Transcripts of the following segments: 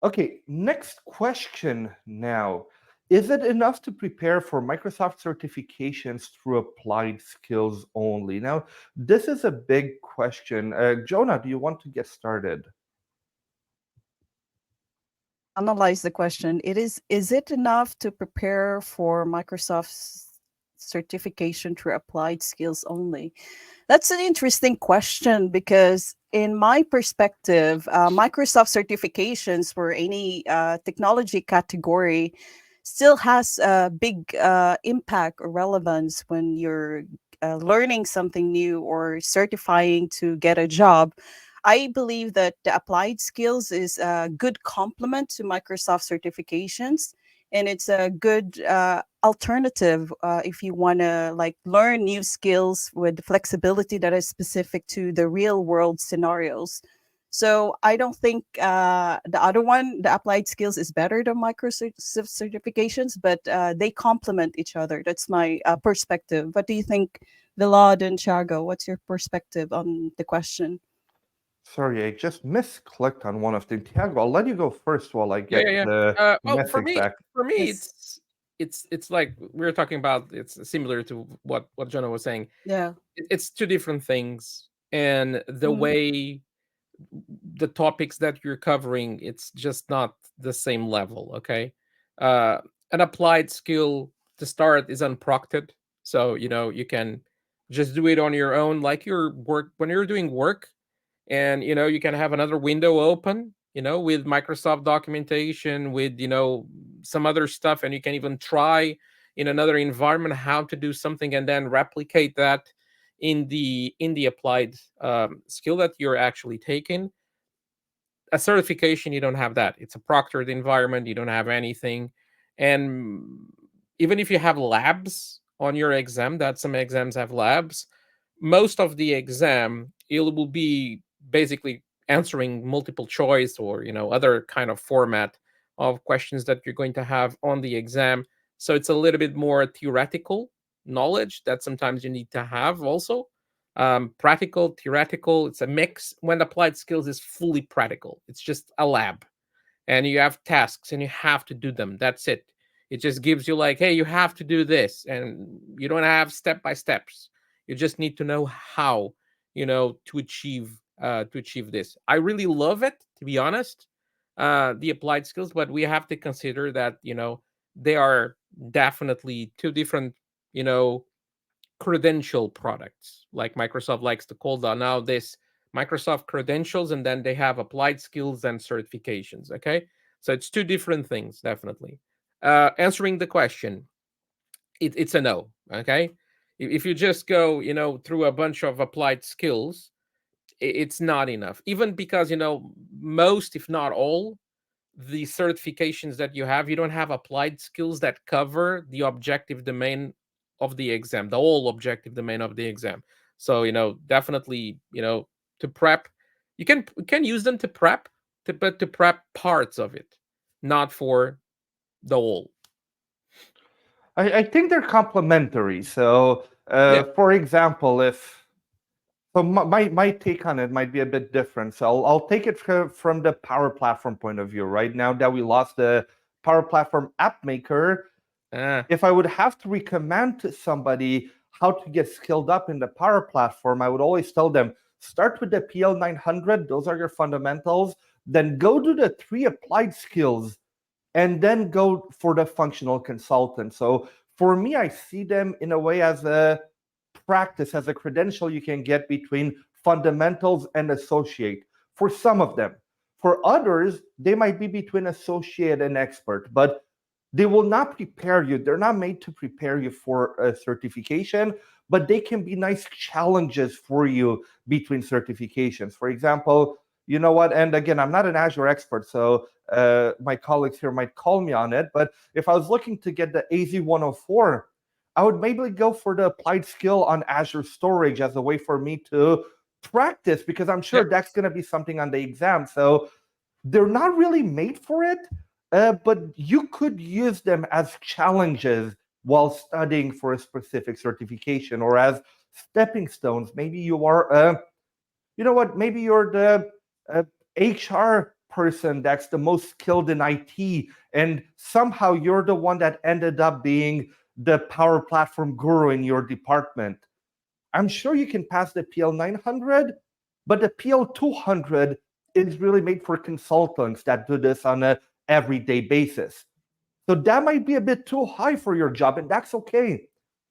Okay, next question now. Is it enough to prepare for Microsoft certifications through applied skills only? Now, this is a big question. Jonah, do you want to get started? Analyze the question. Is it enough to prepare for Microsoft's certification through applied skills only? That's an interesting question because, in my perspective, Microsoft certifications for any technology category still has a big impact or relevance when you're learning something new or certifying to get a job. I believe that the applied skills is a good complement to Microsoft certifications, and it's a good alternative if you want to like learn new skills with flexibility that is specific to the real world scenarios. So I don't think the other one, the applied skills, is better than Microsoft certifications, but they complement each other. That's my perspective. What do you think, Vilad and Chago? What's your perspective on the question? Sorry, I just misclicked on one of them. Tiago, I'll let you go first while I Yeah, get yeah, yeah. the Well, for message me, back. for me, Yes. it's like we were talking about. It's similar to what Jonah was saying. Yeah. It's two different things, and the Mhm. way the topics that you're covering, it's just not the same level. Okay, uh, an applied skill to start is unprompted, so you can just do it on your own, like your work when you're doing work, and you can have another window open, with Microsoft documentation, with some other stuff, and you can even try in another environment how to do something and then replicate that in the applied skill that you're actually taking. A certification, you don't have that. It's a proctored environment, you don't have anything. And even if you have labs on your exam, that some exams have labs, most of the exam it will be basically answering multiple choice or other kind of format of questions that you're going to have on the exam. So it's a little bit more theoretical knowledge that sometimes you need to have also. Practical, theoretical, it's a mix. When applied skills is fully practical, it's just a lab, and you have tasks and you have to do them. That's it. It just gives you like, hey, you have to do this, and you don't have step by steps. You just need to know how, to achieve this. I really love it, to be honest, the applied skills, but we have to consider that they are definitely two different, you know credential products, like Microsoft likes to call that now, this Microsoft credentials, and then they have applied skills and certifications. Okay, so it's two different things, definitely. Answering the question, it's a no. Okay, if you just go through a bunch of applied skills, it's not enough, even because most, if not all, the certifications that you don't have applied skills that cover the objective domain of the exam, the whole objective domain of the exam. So definitely, to prep, you can use them to prep, but to prep parts of it, not for the whole. I think they're complementary. So, Yeah. for example, if so, my take on it might be a bit different. So I'll take it from the Power Platform point of view. Right now that we lost the Power Platform app maker, Ah. if I would have to recommend to somebody how to get skilled up in the Power Platform, I would always tell them start with the PL900. Those are your fundamentals. Then go do the three applied skills and then go for the functional consultant. So for me, I see them in a way as a practice, as a credential you can get between fundamentals and associate for some of them. For others, they might be between associate and expert, but they will not prepare you. They're not made to prepare you for a certification, but they can be nice challenges for you between certifications. For example, you know what? And again, I'm not an Azure expert, so my colleagues here might call me on it. But if I was looking to get the AZ-104, I would maybe go for the applied skill on Azure storage as a way for me to practice, because I'm sure Yep. that's going to be something on the exam. So they're not really made for it, but you could use them as challenges while studying for a specific certification or as stepping stones. Maybe you are, you know what? Maybe you're the uh, HR person that's the most skilled in IT, and somehow you're the one that ended up being the Power Platform guru in your department. I'm sure you can pass the PL 900, but the PL 200 is really made for consultants that do this on a everyday basis. So that might be a bit too high for your job, and that's okay.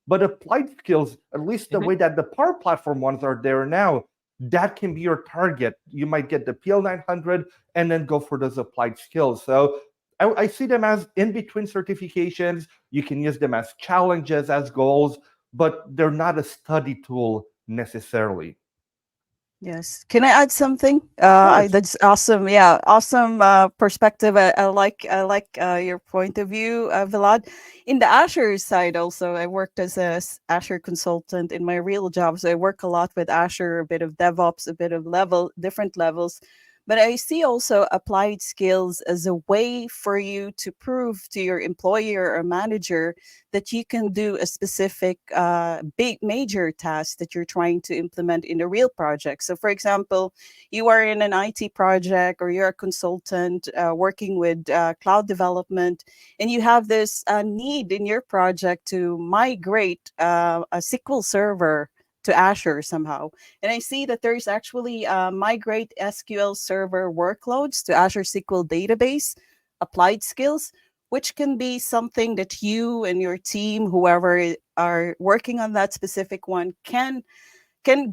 But applied skills, at least the way that the Power Platform ones are there now, that can be your target. You might get the PL 900 and then go for those applied skills. So I see them as in between certifications. You can use them as challenges, as goals, but they're not a study tool necessarily. Yes. Can I add something? Course. That's awesome. Yeah, awesome perspective. I like your point of view, Vlad. In the Azure side, also, I worked as a Azure consultant in my real job, so I work a lot with Azure, a bit of DevOps, a bit of different levels. But I see also applied skills as a way for you to prove to your employer or manager that you can do a specific big major task that you're trying to implement in a real project. So for example, you are in an IT project or you're a consultant working with cloud development, and you have this need in your project to migrate a SQL server to Azure somehow. And I see that there's actually migrate SQL server workloads to Azure SQL database applied skills, which can be something that you and your team, whoever are working on that specific one, can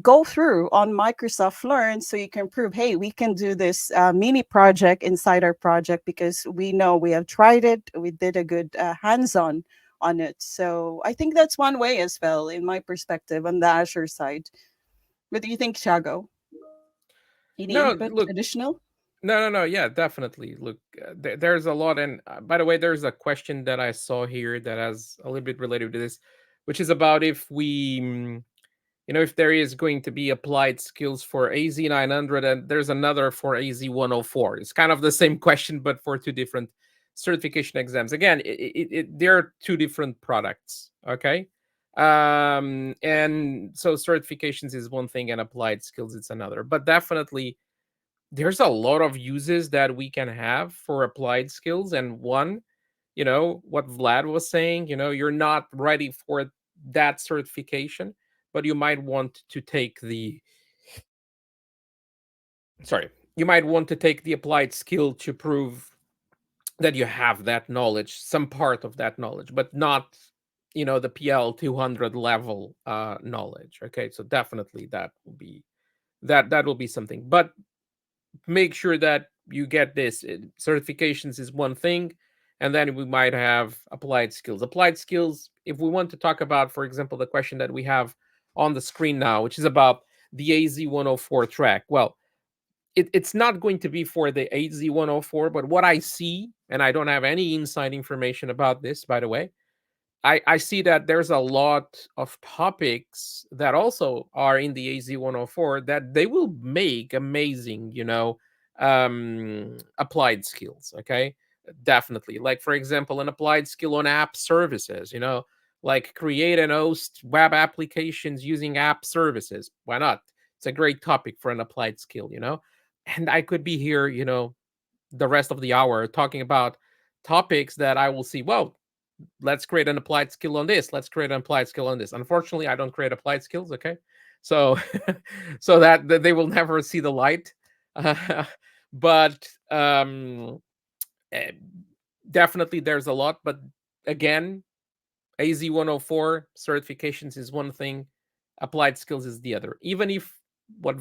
go through on Microsoft Learn, so you can prove, hey, we can do this mini project inside our project because we know we have tried it, we did a good hands-on on it. So I think that's one way as well, in my perspective, on the Azure side. What do you think, Shago? Any No, input look, additional? no. Yeah, definitely. Look, there's a lot, and by the way, there's a question that I saw here that has a little bit related to this, which is about if we, if there is going to be applied skills for AZ 900, and there's another for AZ 104. It's kind of the same question, but for two different certification exams. Again, there are two different products. Okay. And so certifications is one thing and applied skills it's another, but definitely there's a lot of uses that we can have for applied skills. And one, what Vlad was saying, you're not ready for that certification, but you might want to take the applied skill to prove that you have that knowledge, some part of that knowledge, but not the PL 200 level knowledge. Okay, so definitely that will be something, but make sure that you get this. Certifications is one thing, and then we might have applied skills. Applied skills, if we want to talk about, for example, the question that we have on the screen now, which is about the AZ-104 track. Well, it's not going to be for the AZ-104, but what I see, and I don't have any inside information about this, by the way, I see that there's a lot of topics that also are in the AZ-104 that they will make amazing, applied skills. Okay, definitely. Like, for example, an applied skill on app services. Like create and host web applications using app services. Why not? It's a great topic for an applied skill. And I could be here, the rest of the hour talking about topics that I will see. Well, let's create an applied skill on this. Let's create an applied skill on this. Unfortunately, I don't create applied skills. Okay, so so that they will never see the light. But eh, definitely there's a lot. But again, AZ-104 certifications is one thing, applied skills is the other. Even if what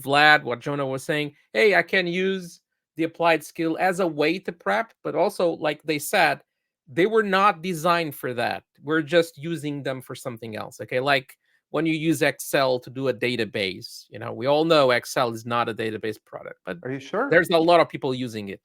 Jonah was saying, hey, I can use the applied skill as a way to prep, but also, like they said, they were not designed for that. We're just using them for something else. Okay, like when you use Excel to do a database, we all know Excel is not a database product, but Are you sure? there's a lot of people using it.